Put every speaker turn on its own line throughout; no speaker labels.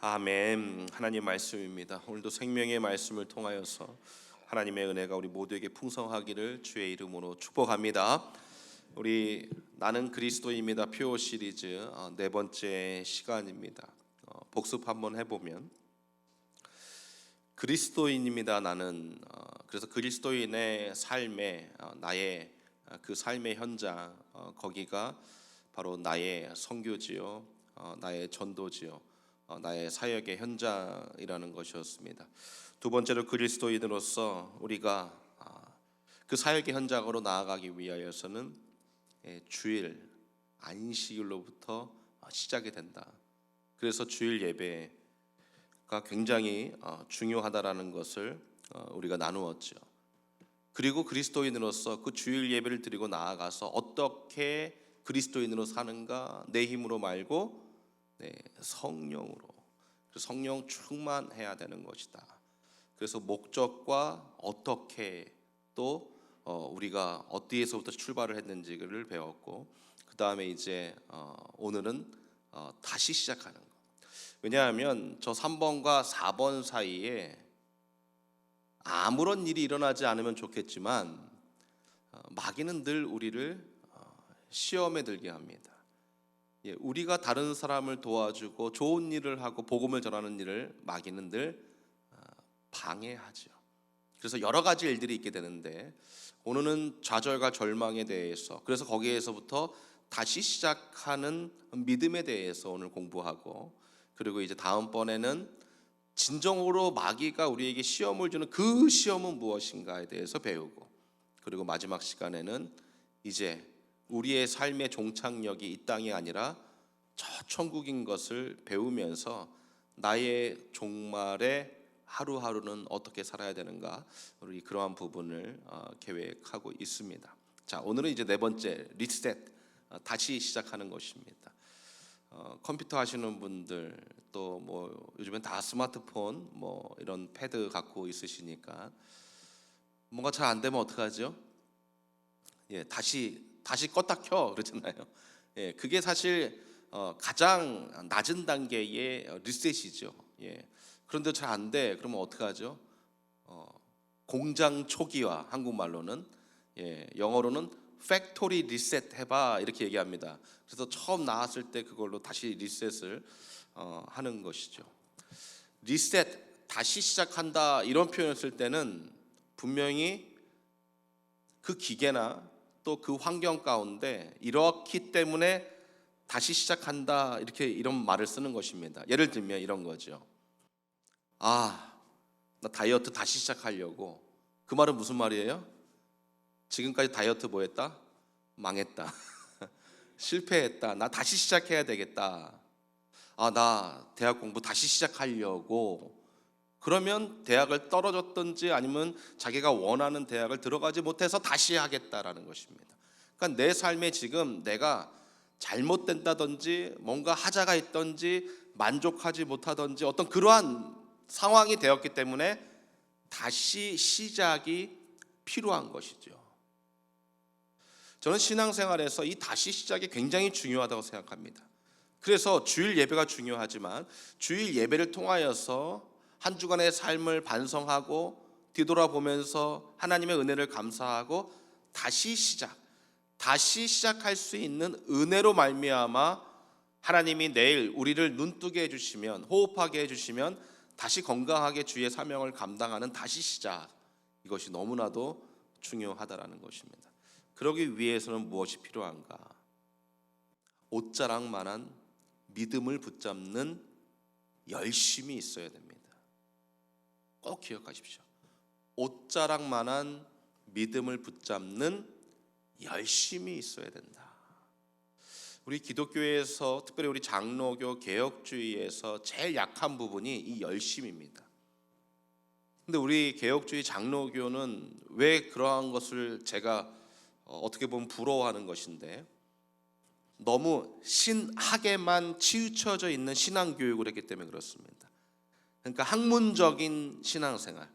아멘. 하나님 말씀입니다. 오늘도 생명의 말씀을 통하여서 하나님의 은혜가 우리 모두에게 풍성하기를 주의 이름으로 축복합니다. 우리 나는 그리스도입니다 표 시리즈 네 번째 시간입니다. 복습 한번 해보면 그리스도인입니다. 나는 그래서 그리스도인의 삶에 나의 그 삶의 현장 거기가 바로 나의 선교지요, 나의 전도지요, 나의 사역의 현장이라는 것이었습니다. 두 번째로 그리스도인으로서 우리가 그 사역의 현장으로 나아가기 위하여서는 주일 안식일로부터 시작이 된다. 그래서 주일 예배가 굉장히 중요하다라는 것을 우리가 나누었죠. 그리고 그리스도인으로서 그 주일 예배를 드리고 나아가서 어떻게 그리스도인으로 사는가? 내 힘으로 말고 성령으로, 성령 충만해야 되는 것이다. 그래서 목적과 어떻게 또 우리가 어디에서부터 출발을 했는지를 배웠고, 그 다음에 이제 오늘은 다시 시작하는 것. 왜냐하면 저 3번과 4번 사이에 아무런 일이 일어나지 않으면 좋겠지만 마귀는 늘 우리를 시험에 들게 합니다. 우리가 다른 사람을 도와주고 좋은 일을 하고 복음을 전하는 일을 마귀는 늘 방해하죠. 그래서 여러 가지 일들이 있게 되는데 오늘은 좌절과 절망에 대해서, 그래서 거기에서부터 다시 시작하는 믿음에 대해서 오늘 공부하고, 그리고 이제 다음번에는 진정으로 마귀가 우리에게 시험을 주는 그 시험은 무엇인가에 대해서 배우고, 그리고 마지막 시간에는 이제 우리의 삶의 종착역이 이 땅이 아니라 저 천국인 것을 배우면서 나의 종말의 하루하루는 어떻게 살아야 되는가, 우리 그러한 부분을 계획하고 있습니다. 자, 오늘은 이제 네 번째 리셋, 다시 시작하는 것입니다. 컴퓨터 하시는 분들 또 뭐 요즘엔 다 스마트폰 뭐 이런 패드 갖고 있으시니까 뭔가 잘 안 되면 어떡하죠? 다시 껐다 켜 그러잖아요. 그게 사실 가장 낮은 단계의 리셋이죠. 그런데 잘 안 돼. 그러면 어떡하죠? 공장 초기화, 한국말로는, 영어로는 팩토리 리셋 해봐 이렇게 얘기합니다. 그래서 처음 나왔을 때 그걸로 다시 리셋을 하는 것이죠. 리셋, 다시 시작한다 이런 표현을 쓸 때는 분명히 그 기계나 또 그 환경 가운데 이렇기 때문에 다시 시작한다 이런 말을 쓰는 것입니다. 예를 들면 이런 거죠. 나 다이어트 다시 시작하려고. 그 말은 무슨 말이에요? 지금까지 다이어트 뭐 했다? 망했다. 실패했다. 나 다시 시작해야 되겠다. 나 대학 공부 다시 시작하려고. 그러면 대학을 떨어졌든지 아니면 자기가 원하는 대학을 들어가지 못해서 다시 하겠다라는 것입니다. 그러니까 내 삶에 지금 내가 잘못된다든지 뭔가 하자가 있든지 만족하지 못하든지 어떤 그러한 상황이 되었기 때문에 다시 시작이 필요한 것이죠. 저는 신앙생활에서 이 다시 시작이 굉장히 중요하다고 생각합니다. 그래서 주일 예배가 중요하지만 주일 예배를 통하여서 한 주간의 삶을 반성하고 뒤돌아보면서 하나님의 은혜를 감사하고 다시 시작할 수 있는 은혜로 말미암아 하나님이 내일 우리를 눈뜨게 해주시면, 호흡하게 해주시면 다시 건강하게 주의 사명을 감당하는 다시 시작, 이것이 너무나도 중요하다라는 것입니다. 그러기 위해서는 무엇이 필요한가? 옷자락만한 믿음을 붙잡는 열심이 있어야 됩니다. 꼭 기억하십시오. 옷자락만한 믿음을 붙잡는 열심이 있어야 된다. 우리 기독교에서, 특별히 우리 장로교 개혁주의에서 제일 약한 부분이 이 열심입니다. 근데 우리 개혁주의 장로교는 왜 그러한 것을 제가 어떻게 보면 부러워하는 것인데, 너무 신학에만 치우쳐져 있는 신앙교육을 했기 때문에 그렇습니다. 그러니까 학문적인 신앙생활,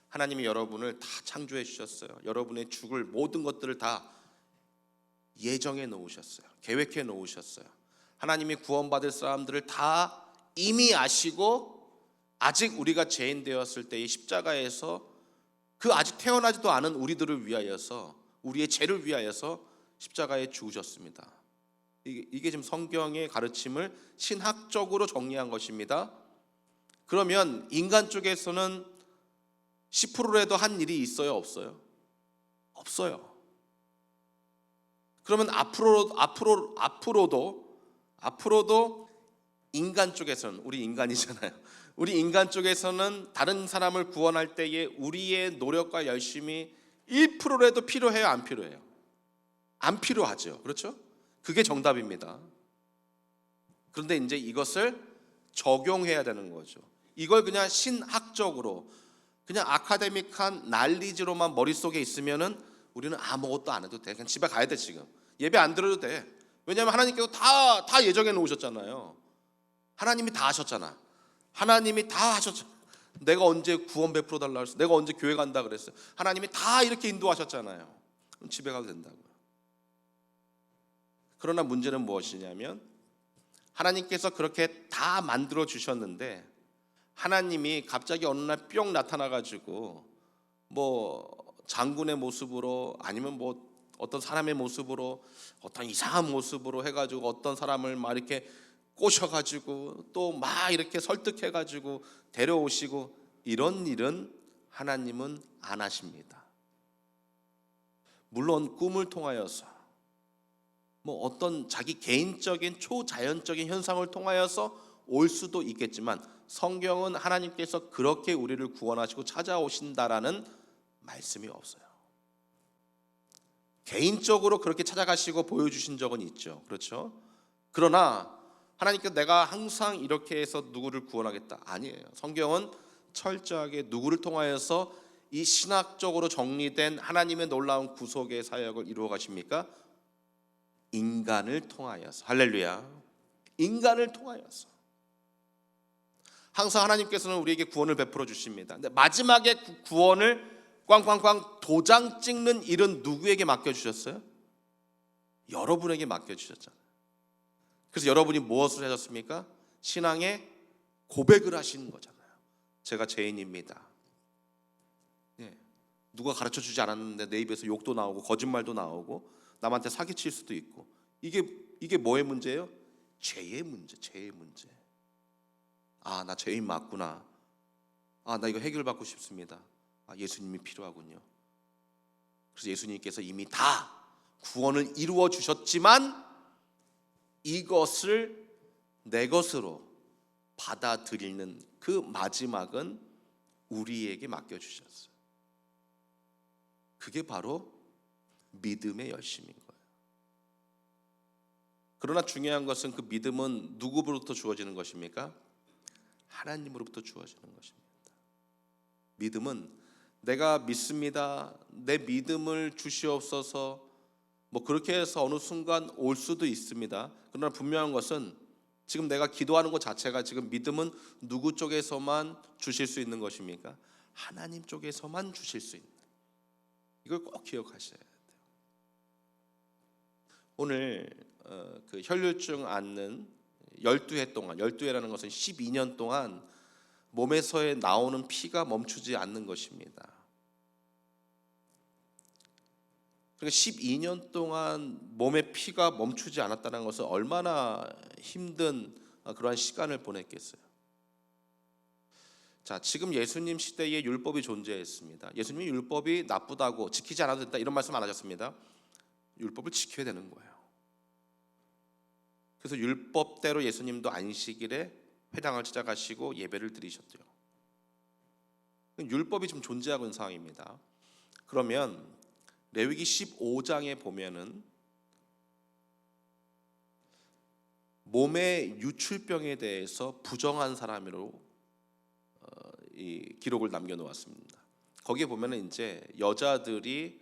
하나님이 여러분을 다 창조해 주셨어요. 여러분의 죽을 모든 것들을 다 예정해 놓으셨어요. 계획해 놓으셨어요. 하나님이 구원받을 사람들을 다 이미 아시고 아직 우리가 죄인 되었을 때의 십자가에서 그 아직 태어나지도 않은 우리들을 위하여서, 우리의 죄를 위하여서 십자가에 죽으셨습니다. 이게 지금 성경의 가르침을 신학적으로 정리한 것입니다. 그러면 인간 쪽에서는 10%라도 한 일이 있어요, 없어요? 없어요. 그러면 앞으로도 인간 쪽에서는, 우리 인간이잖아요. 우리 인간 쪽에서는 다른 사람을 구원할 때에 우리의 노력과 열심이 1%라도 필요해요, 안 필요해요? 안 필요하죠. 그렇죠? 그게 정답입니다. 그런데 이제 이것을 적용해야 되는 거죠. 이걸 그냥 신학적으로, 그냥 아카데믹한 난리지로만 머릿속에 있으면은 우리는 아무것도 안 해도 돼. 그냥 집에 가야 돼. 지금 예배 안 드려도 돼. 왜냐하면 하나님께서 다 예정해 놓으셨잖아요. 하나님이 다 하셨잖아. 하나님이 다 하셨잖아. 내가 언제 구원 베풀어 달라 그랬어? 내가 언제 교회 간다 그랬어요? 하나님이 다 이렇게 인도하셨잖아요. 그럼 집에 가도 된다고요. 그러나 문제는 무엇이냐면, 하나님께서 그렇게 다 만들어 주셨는데 하나님이 갑자기 어느 날 뿅 나타나 가지고 뭐 장군의 모습으로, 아니면 뭐 어떤 사람의 모습으로, 어떤 이상한 모습으로 해가지고 어떤 사람을 막 이렇게 꼬셔가지고 또 막 이렇게 설득해가지고 데려오시고, 이런 일은 하나님은 안 하십니다. 물론 꿈을 통하여서, 뭐 어떤 자기 개인적인 초자연적인 현상을 통하여서 올 수도 있겠지만, 성경은 하나님께서 그렇게 우리를 구원하시고 찾아오신다라는 말씀이 없어요. 개인적으로 그렇게 찾아가시고 보여주신 적은 있죠. 그렇죠? 그러나 하나님께서 내가 항상 이렇게 해서 누구를 구원하겠다, 아니에요. 성경은 철저하게 누구를 통하여서 이 신학적으로 정리된 하나님의 놀라운 구속의 사역을 이루어 가십니까? 인간을 통하여서. 할렐루야. 인간을 통하여서. 항상 하나님께서는 우리에게 구원을 베풀어 주십니다. 근데 마지막에 구원을 꽝꽝꽝 도장 찍는 일은 누구에게 맡겨주셨어요? 여러분에게 맡겨주셨잖아요. 그래서 여러분이 무엇을 하셨습니까? 신앙의 고백을 하시는 거잖아요. 제가 죄인입니다. 누가 가르쳐주지 않았는데 내 입에서 욕도 나오고 거짓말도 나오고 남한테 사기칠 수도 있고, 이게 뭐의 문제예요? 죄의 문제. 죄의 문제. 아, 나 죄인 맞구나. 아, 나 이거 해결받고 싶습니다. 아, 예수님이 필요하군요. 그래서 예수님께서 이미 다 구원을 이루어 주셨지만 이것을 내 것으로 받아들이는 그 마지막은 우리에게 맡겨주셨어요. 그게 바로 믿음의 열심인 거예요. 그러나 중요한 것은 그 믿음은 누구로부터 주어지는 것입니까? 하나님으로부터 주어지는 것입니다. 믿음은 내가 믿습니다, 내 믿음을 주시옵소서, 뭐 그렇게 해서 어느 순간 올 수도 있습니다. 그러나 분명한 것은 지금 내가 기도하는 것 자체가, 지금 믿음은 누구 쪽에서만 주실 수 있는 것입니까? 하나님 쪽에서만 주실 수 있는, 이걸 꼭 기억하셔야 돼요. 오늘 그 혈류증 앓는 12해 동안, 12해라는 것은 12년 동안 몸에서 나오는 피가 멈추지 않는 것입니다. 그러니까 12년 동안 몸의 피가 멈추지 않았다는 것은 얼마나 힘든 그러한 시간을 보냈겠어요. 자, 지금 예수님 시대에 율법이 존재했습니다. 예수님이 율법이 나쁘다고, 지키지 않아도 된다, 이런 말씀 안 하셨습니다. 율법을 지켜야 되는 거예요. 그래서 율법대로 예수님도 안식일에 회당을 찾아가시고 예배를 드리셨죠. 율법이 좀 존재하고 있는 상황입니다. 그러면 레위기 15장에 보면은 몸의 유출병에 대해서 부정한 사람으로 이 기록을 남겨놓았습니다. 거기에 보면은 이제 여자들이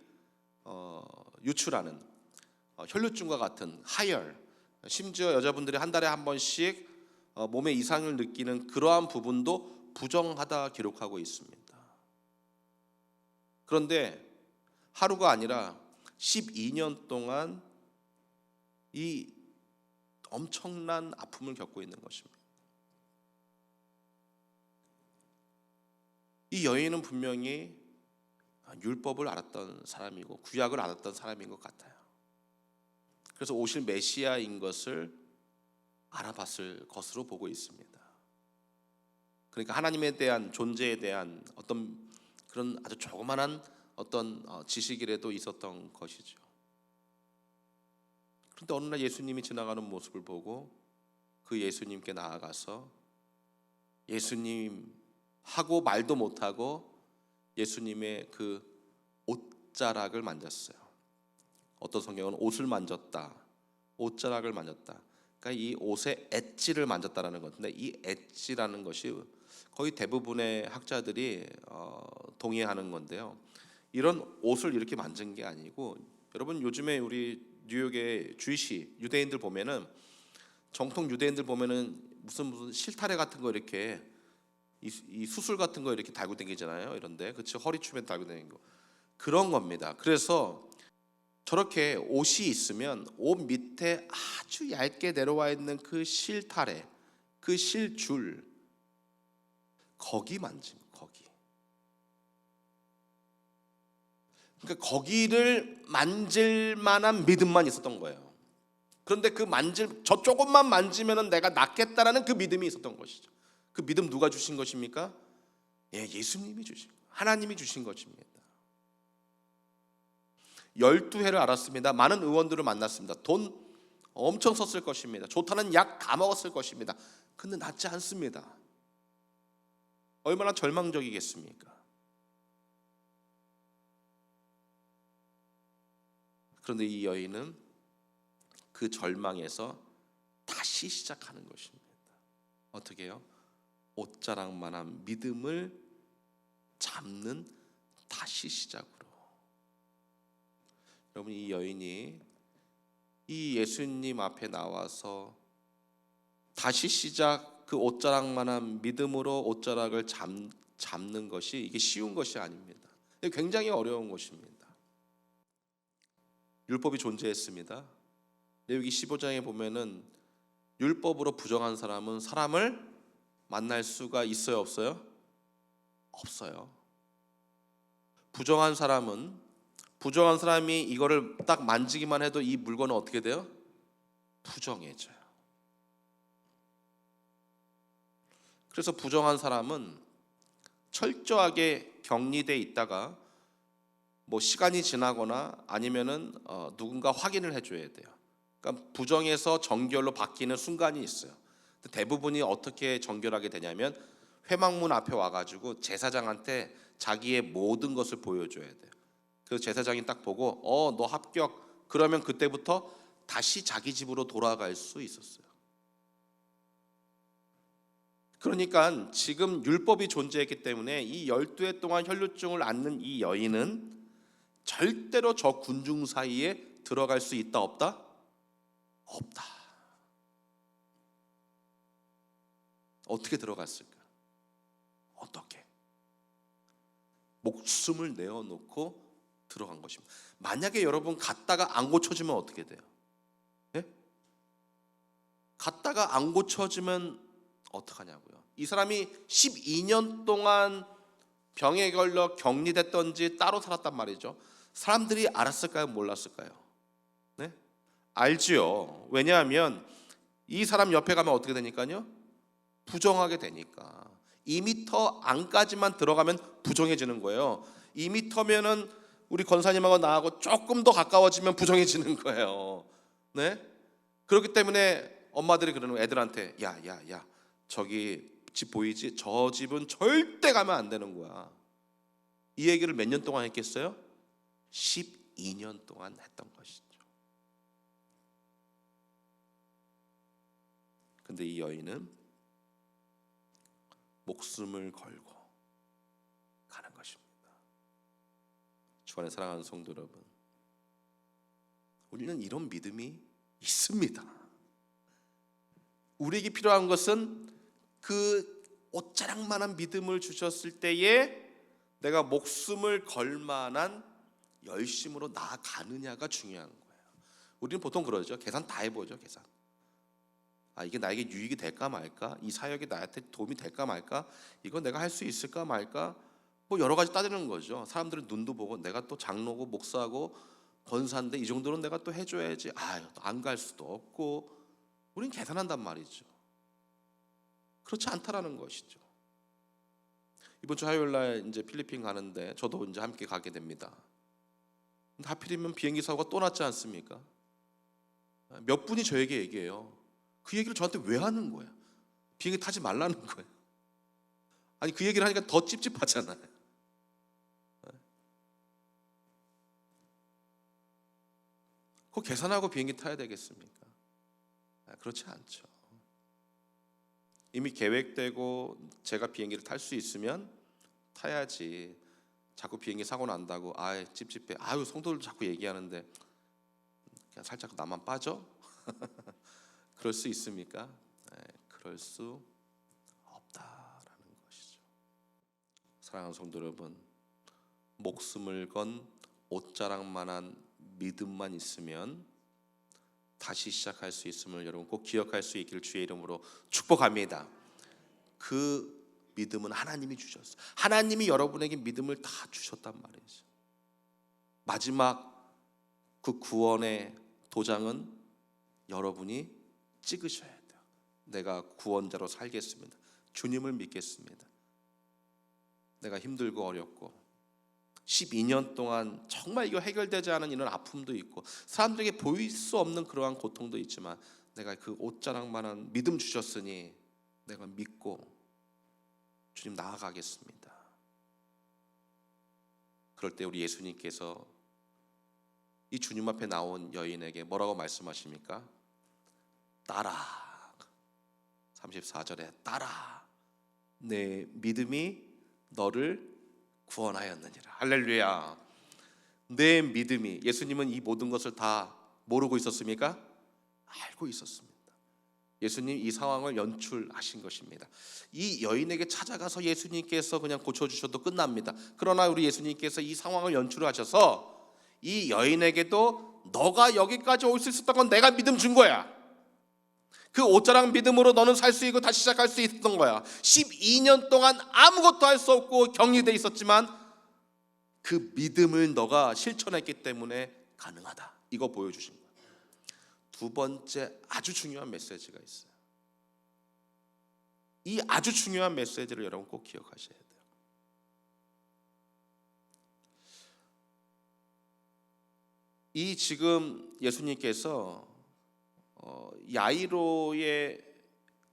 유출하는 혈류증과 같은 하열, 심지어 여자분들이 한 달에 한 번씩 몸에 이상을 느끼는 그러한 부분도 부정하다 기록하고 있습니다. 그런데 하루가 아니라 12년 동안 이 엄청난 아픔을 겪고 있는 것입니다. 이 여인은 분명히 율법을 알았던 사람이고 구약을 알았던 사람인 것 같아요. 그래서 오실 메시아인 것을 알아봤을 것으로 보고 있습니다. 그러니까 하나님에 대한 존재에 대한 어떤 그런 아주 조그만한 어떤 지식이라도 있었던 것이죠. 그런데 어느 날 예수님이 지나가는 모습을 보고 그 예수님께 나아가서 예수님하고 말도 못하고 예수님의 그 옷자락을 만졌어요. 어떤 성경은 옷을 만졌다, 옷자락을 만졌다. 그러니까 이 옷의 엣지를 만졌다라는 건데, 이 엣지라는 것이 거의 대부분의 학자들이 동의하는 건데요. 이런 옷을 이렇게 만진 게 아니고, 여러분 요즘에 우리 뉴욕의 주이시 유대인들 보면은, 정통 유대인들 보면은 무슨 실타래 같은 거 이렇게 이 수술 같은 거 이렇게 달고 다니잖아요. 이런데 그치, 허리춤에 달고 다니는 거, 그런 겁니다. 그래서 저렇게 옷이 있으면 옷 밑에 아주 얇게 내려와 있는 그 실타래, 그 실줄, 거기 만짐, 거기. 그러니까 거기를 만질 만한 믿음만 있었던 거예요. 그런데 그 저 조금만 만지면은 내가 낫겠다라는 그 믿음이 있었던 것이죠. 그 믿음 누가 주신 것입니까? 예수님이 주신, 하나님이 주신 것입니다. 12회를 알았습니다. 많은 의원들을 만났습니다. 돈 엄청 썼을 것입니다. 좋다는 약 다 먹었을 것입니다. 근데 낫지 않습니다. 얼마나 절망적이겠습니까? 그런데 이 여인은 그 절망에서 다시 시작하는 것입니다. 어떻게 해요? 옷자락만한 믿음을 잡는 다시 시작으로. 여러분, 이 여인이 이 예수님 앞에 나와서 다시 시작, 그 옷자락만한 믿음으로 옷자락을 잡는 것이, 이게 쉬운 것이 아닙니다. 굉장히 어려운 것입니다. 율법이 존재했습니다. 레위기 15장에 보면은 율법으로 부정한 사람은 사람을 만날 수가 있어요, 없어요? 없어요. 부정한 사람이 이거를 딱 만지기만 해도 이 물건은 어떻게 돼요? 부정해져요. 그래서 부정한 사람은 철저하게 격리돼 있다가 뭐 시간이 지나거나 아니면은 누군가 확인을 해줘야 돼요. 그러니까 부정에서 정결로 바뀌는 순간이 있어요. 대부분이 어떻게 정결하게 되냐면 회막문 앞에 와가지고 제사장한테 자기의 모든 것을 보여줘야 돼요. 그래서 제사장이 딱 보고 너 합격, 그러면 그때부터 다시 자기 집으로 돌아갈 수 있었어요. 그러니까 지금 율법이 존재했기 때문에 이 12해 동안 혈루증을 앓는 이 여인은 절대로 저 군중 사이에 들어갈 수 있다, 없다? 없다. 어떻게 들어갔을까? 어떻게? 목숨을 내어놓고 들어간 것입니다. 만약에 여러분 갔다가 안 고쳐지면 어떻게 돼요? 예? 갔다가 안 고쳐지면 어떡하냐고요. 이 사람이 12년 동안 병에 걸려 격리됐던지 따로 살았단 말이죠. 사람들이 알았을까요? 몰랐을까요? 네? 알지요. 왜냐하면 이 사람 옆에 가면 어떻게 되니까요? 부정하게 되니까. 2m 안까지만 들어가면 부정해지는 거예요. 2m면은 우리 권사님하고 나하고 조금 더 가까워지면 부정해지는 거예요. 네? 그렇기 때문에 엄마들이 그러는 거예요. 애들한테 야 저기 집 보이지? 저 집은 절대 가면 안 되는 거야. 이 얘기를 몇 년 동안 했겠어요? 12년 동안 했던 것이죠. 근데 이 여인은 목숨을 걸고 가는 것입니다. 주 안에 사랑하는 성도 여러분, 우리는 이런 믿음이 있습니다. 우리에게 필요한 것은 그 옷자락만한 믿음을 주셨을 때에 내가 목숨을 걸 만한 열심으로 나아가느냐가 중요한 거예요. 우리는 보통 그러죠. 계산 다 해보죠. 계산. 이게 나에게 유익이 될까 말까? 이 사역이 나한테 도움이 될까 말까? 이거 내가 할 수 있을까 말까? 뭐 여러 가지 따지는 거죠. 사람들은 눈도 보고 내가 또 장로고 목사고 권사인데 이 정도는 내가 또 해줘야지. 안 갈 수도 없고. 우린 계산한단 말이죠. 그렇지 않다라는 것이죠. 이번 주 화요일 날 이제 필리핀 가는데 저도 이제 함께 가게 됩니다. 근데 하필이면 비행기 사고가 또 났지 않습니까? 몇 분이 저에게 얘기해요. 그 얘기를 저한테 왜 하는 거야? 비행기 타지 말라는 거예요. 아니 그 얘기를 하니까 더 찝찝하잖아요. 그거 계산하고 비행기 타야 되겠습니까? 그렇지 않죠. 이미 계획되고 제가 비행기를 탈 수 있으면 타야지. 자꾸 비행기 사고 난다고 찝찝해. 성도들 자꾸 얘기하는데 그냥 살짝 나만 빠져? 그럴 수 있습니까? 그럴 수 없다라는 것이죠. 사랑하는 성도 여러분, 목숨을 건 옷자락만한 믿음만 있으면 다시 시작할 수 있음을 여러분 꼭 기억할 수 있기를 주의 이름으로 축복합니다. 그 믿음은 하나님이 주셨어요. 하나님이 여러분에게 믿음을 다 주셨단 말이죠. 마지막 그 구원의 도장은 여러분이 찍으셔야 돼요. 내가 구원자로 살겠습니다. 주님을 믿겠습니다. 내가 힘들고 어렵고 12년 동안 정말 이거 해결되지 않은 이런 아픔도 있고 사람들에게 보일 수 없는 그러한 고통도 있지만 내가 그 옷자락만한 믿음 주셨으니 내가 믿고 주님 나아가겠습니다. 그럴 때 우리 예수님께서 이 주님 앞에 나온 여인에게 뭐라고 말씀하십니까? 따라. 34절에 따라. 내 믿음이 너를 구원하였느니라. 할렐루야. 내 믿음이. 예수님은 이 모든 것을 다 모르고 있었습니까? 알고 있었습니다. 예수님 이 상황을 연출하신 것입니다. 이 여인에게 찾아가서 예수님께서 그냥 고쳐주셔도 끝납니다. 그러나 우리 예수님께서 이 상황을 연출하셔서 이 여인에게도 너가 여기까지 올 수 있었던 건 내가 믿음 준 거야. 그 옷자락 믿음으로 너는 살 수 있고 다시 시작할 수 있었던 거야. 12년 동안 아무것도 할 수 없고 격리돼 있었지만 그 믿음을 너가 실천했기 때문에 가능하다. 이거 보여주신 거야. 두 번째 아주 중요한 메시지가 있어요. 이 아주 중요한 메시지를 여러분 꼭 기억하셔야 돼요. 이 지금 예수님께서 야이로의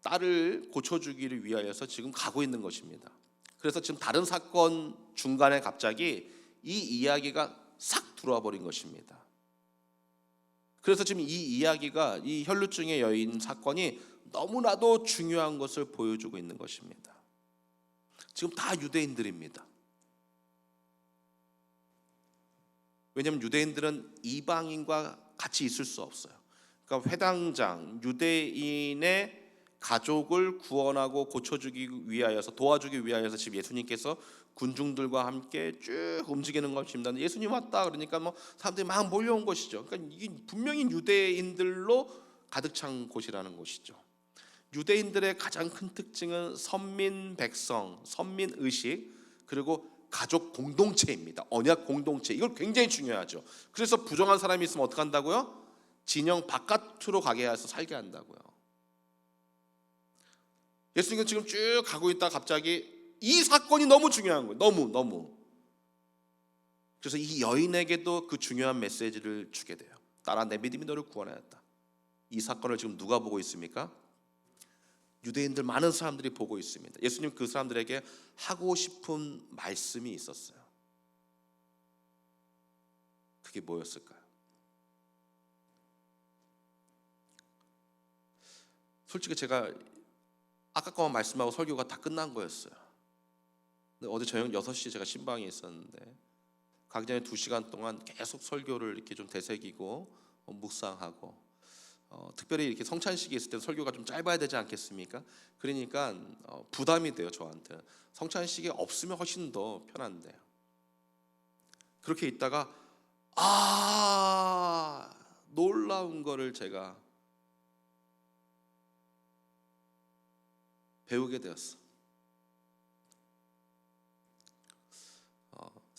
딸을 고쳐주기를 위하여서 지금 가고 있는 것입니다. 그래서 지금 다른 사건 중간에 갑자기 이 이야기가 싹 들어와 버린 것입니다. 그래서 지금 이 이야기가 이 혈루증의 여인 사건이 너무나도 중요한 것을 보여주고 있는 것입니다. 지금 다 유대인들입니다. 왜냐하면 유대인들은 이방인과 같이 있을 수 없어요. 그러니까 회당장, 유대인의 가족을 구원하고 고쳐주기 위하여서 도와주기 위하여서 지금 예수님께서 군중들과 함께 쭉 움직이는 것입니다. 예수님 왔다 그러니까 사람들이 막 몰려온 것이죠. 그러니까 이게 분명히 유대인들로 가득 찬 곳이라는 것이죠. 유대인들의 가장 큰 특징은 선민 백성, 선민 의식 그리고 가족 공동체입니다. 언약 공동체. 이걸 굉장히 중요하죠. 그래서 부정한 사람이 있으면 어떻게 한다고요? 진영 바깥으로 가게 해서 살게 한다고요. 예수님은 지금 쭉 가고 있다가 갑자기 이 사건이 너무 중요한 거예요. 너무. 그래서 이 여인에게도 그 중요한 메시지를 주게 돼요. 따라 내 믿음이 너를 구원하였다. 이 사건을 지금 누가 보고 있습니까? 유대인들 많은 사람들이 보고 있습니다. 예수님 그 사람들에게 하고 싶은 말씀이 있었어요. 그게 뭐였을까요? 솔직히 제가 아까 거만 말씀하고 설교가 다 끝난 거였어요. 근데 어제 저녁 6시에 제가 신방에 있었는데 가기 전에 2시간 동안 계속 설교를 이렇게 좀 되새기고 묵상하고 특별히 이렇게 성찬식이 있을 때 설교가 좀 짧아야 되지 않겠습니까? 그러니까 부담이 돼요 저한테. 성찬식이 없으면 훨씬 더 편한데요. 그렇게 있다가 놀라운 거를 제가 배우게 되었어.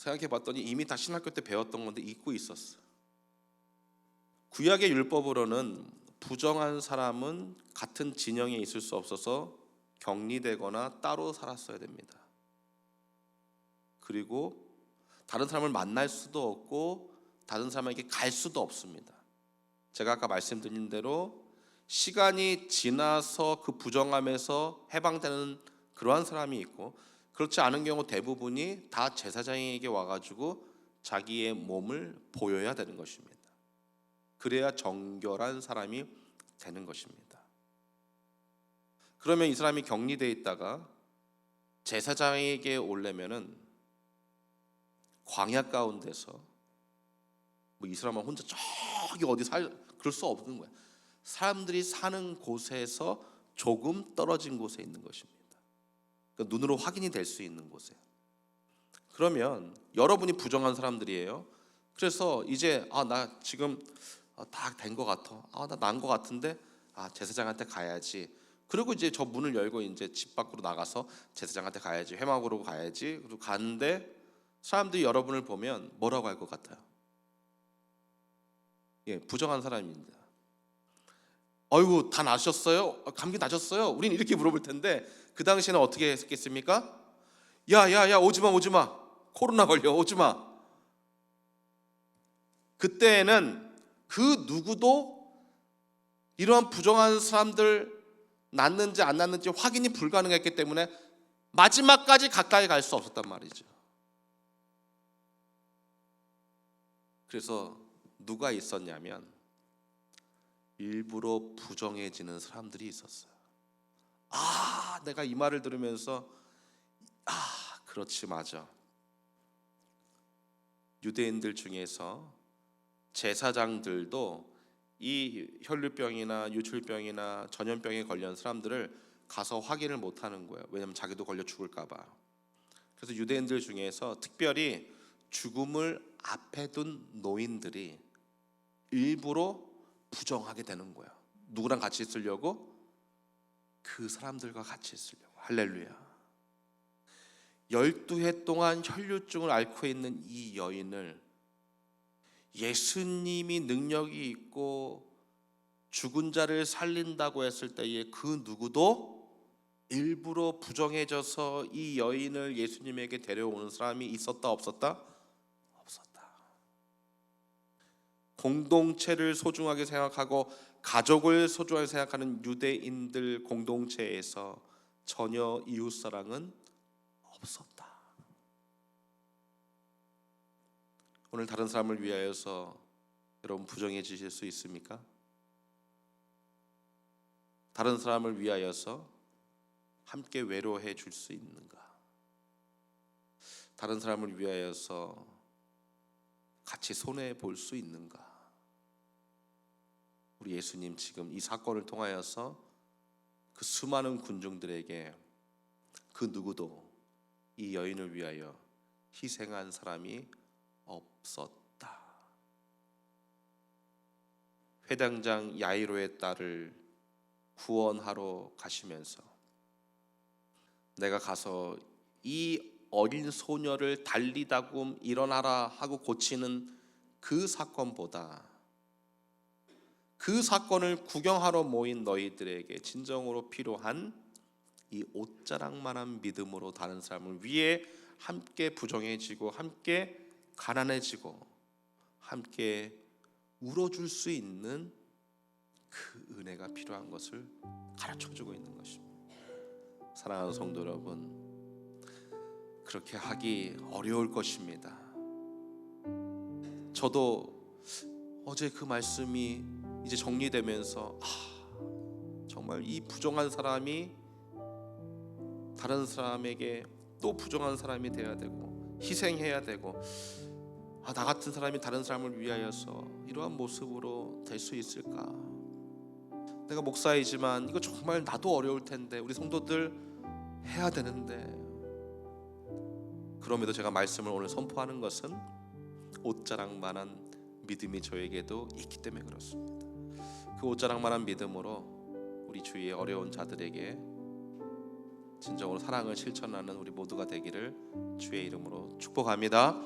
생각해 봤더니 이미 다 신학교 때 배웠던 건데 잊고 있었어. 구약의 율법으로는 부정한 사람은 같은 진영에 있을 수 없어서 격리되거나 따로 살았어야 됩니다. 그리고 다른 사람을 만날 수도 없고 다른 사람에게 갈 수도 없습니다. 제가 아까 말씀드린 대로 시간이 지나서 그 부정함에서 해방되는 그러한 사람이 있고, 그렇지 않은 경우 대부분이 다 제사장에게 와가지고 자기의 몸을 보여야 되는 것입니다. 그래야 정결한 사람이 되는 것입니다. 그러면 이 사람이 격리되어 있다가 제사장에게 오려면은 광야 가운데서 뭐 이 사람은 혼자 저기 어디 그럴 수 없는 거야. 사람들이 사는 곳에서 조금 떨어진 곳에 있는 것입니다. 그러니까 눈으로 확인이 될 수 있는 곳에. 그러면 여러분이 부정한 사람들이에요. 그래서 이제 나 지금 다 된 것 같아. 나 난 것 같은데 제사장한테 가야지. 그리고 이제 저 문을 열고 이제 집 밖으로 나가서 제사장한테 가야지. 회막으로 가야지. 그리고 가는데 사람들이 여러분을 보면 뭐라고 할 것 같아요? 예, 부정한 사람입니다. 아이고 다 나셨어요? 감기 나셨어요? 우린 이렇게 물어볼 텐데 그 당시에는 어떻게 했겠습니까? 야야야 오지마 코로나 걸려 오지마. 그때는 그 누구도 이러한 부정한 사람들 낫는지 안 낫는지 확인이 불가능했기 때문에 마지막까지 가까이 갈 수 없었단 말이죠. 그래서 누가 있었냐면 일부러 부정해지는 사람들이 있었어요. 내가 이 말을 들으면서 그렇지 맞아. 유대인들 중에서 제사장들도 이 혈류병이나 유출병이나 전염병에 걸린 사람들을 가서 확인을 못하는 거예요. 왜냐하면 자기도 걸려 죽을까 봐. 그래서 유대인들 중에서 특별히 죽음을 앞에 둔 노인들이 일부러 부정하게 되는 거예요. 누구랑 같이 있으려고? 그 사람들과 같이 있으려고. 할렐루야. 12해 동안 혈류증을 앓고 있는 이 여인을 예수님이 능력이 있고 죽은 자를 살린다고 했을 때에 그 누구도 일부러 부정해져서 이 여인을 예수님에게 데려오는 사람이 있었다 없었다? 없었다. 공동체를 소중하게 생각하고 가족을 소중하게 생각하는 유대인들 공동체에서 전혀 이웃사랑은 없었다. 오늘 다른 사람을 위하여서 여러분 부정해지실 수 있습니까? 다른 사람을 위하여서 함께 외로워해 줄 수 있는가? 다른 사람을 위하여서 같이 손해 볼 수 있는가? 우리 예수님 지금 이 사건을 통하여서 그 수많은 군중들에게 그 누구도 이 여인을 위하여 희생한 사람이 없었다. 회당장 야이로의 딸을 구원하러 가시면서 내가 가서 이 어린 소녀를 달리다굼 일어나라 하고 고치는 그 사건보다 그 사건을 구경하러 모인 너희들에게 진정으로 필요한 이 옷자락만한 믿음으로 다른 사람을 위해 함께 부정해지고 함께 가난해지고 함께 울어줄 수 있는 그 은혜가 필요한 것을 가르쳐주고 있는 것입니다. 사랑하는 성도 여러분, 그렇게 하기 어려울 것입니다. 저도 어제 그 말씀이 이제 정리되면서 정말 이 부정한 사람이 다른 사람에게 또 부정한 사람이 돼야 되고 희생해야 되고 나 같은 사람이 다른 사람을 위하여서 이러한 모습으로 될 수 있을까? 내가 목사이지만 이거 정말 나도 어려울 텐데 우리 성도들 해야 되는데, 그럼에도 제가 말씀을 오늘 선포하는 것은 옷자락만한 믿음이 저에게도 있기 때문에 그렇습니다. 그 옷자락만한 믿음으로 우리 주위의 어려운 자들에게 진정으로 사랑을 실천하는 우리 모두가 되기를 주의 이름으로 축복합니다.